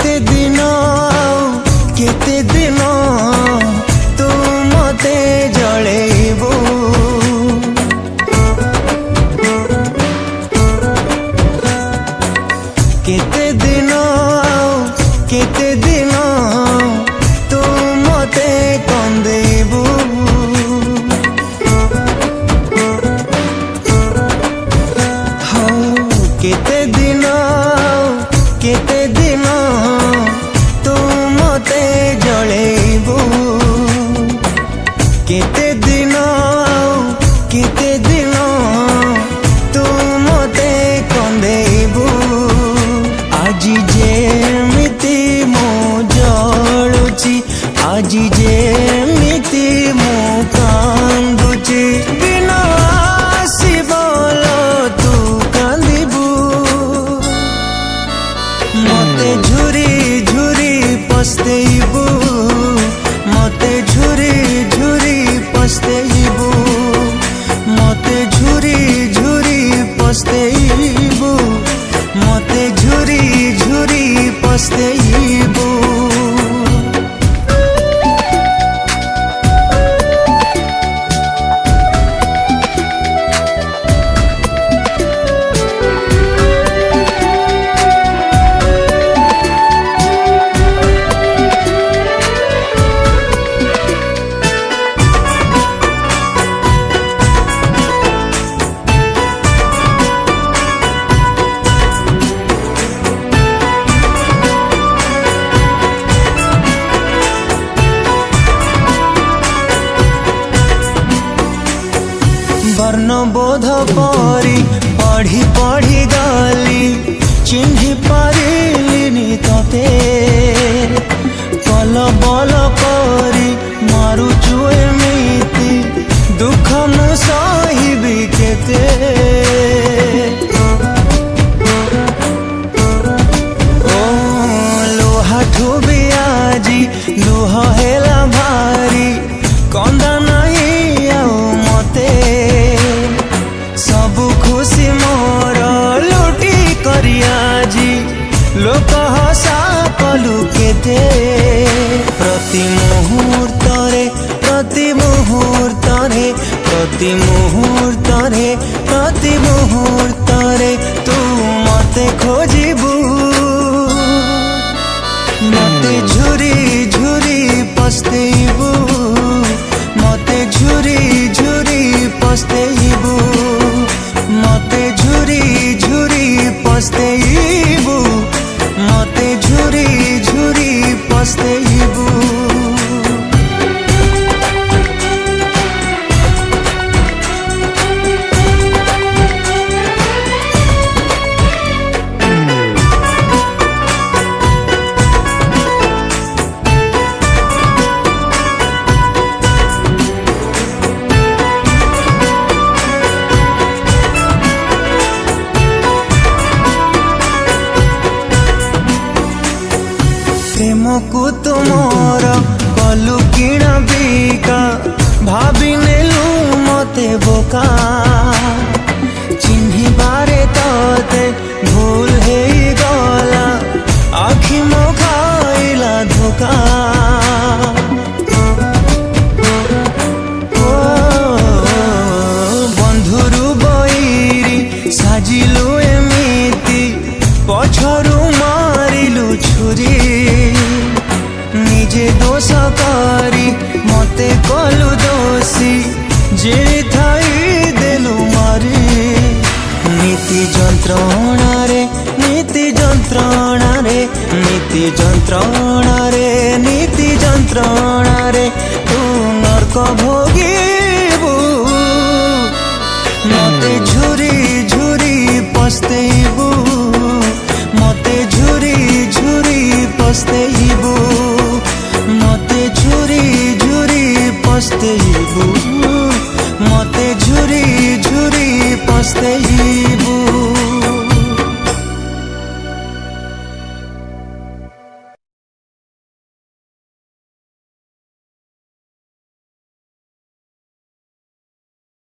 केते दिन केते दिन तू मते जळेबू केते दिन केते दिन तू मते कंदेबू हो केते दिन तू मते जळेबू केते दिन तू मते कंदेबू आजी जेमिति मो जळुची आजी जेमिति मो कांदुची दिन आसीबल तू कांदिबू मते झुरी झुरी पस्तेइबू मते झुरी झुरी पस्तेइबू मते झुरी झुरी पस्तेइबू मते झुरी झुरी पस्तेइबू वर्णबोध परी पढ़ी पढ़ी गली चिन्हि पारिलिनी तते कल बल करी मारुचु एमिति दुख मु सहिबी केते ओ लोहाठू भी आजी लुह हेला भारी कंदा नहीं आउ मते सबु खुशी मोर लुटी करियाजी लोक हसा कलु केते प्रति मुहूर्तरे प्रति मुहूर्तरे प्रति मुहूर्तरे प्रति मुहूर्तरे तू मते खोजिबू मते झुरी झुरी पस्तेइबू मते झुरी झुरी पस्तेइबू मते झुरी झुरी पस्तेइबू मते झुरी झुरी पस्तेइबू प्रेम को तुमर कलु किण बिका भाभी नेलु मते बोका चिन्हि बारे तते भूल हे गला आखि मो खाइला धोखा बंधुरु बैरी साजिलु एमिति पछरु मारिलु छुरी निजे दोष करी मते कलु दोषी जे थाई देलु मारी नीति जंत्रणा रे नीति जंत्रणा रे नीति जंत्रणा रे नीति जंत्रणा रे तू नरक भोगिबू मते झुरी झुरी पस्तेइबू मते झुरी झुरी पस्तेइबू मते झुरी झुरी पस्तेइबू मते झुरी झुरी पस्तेइबू।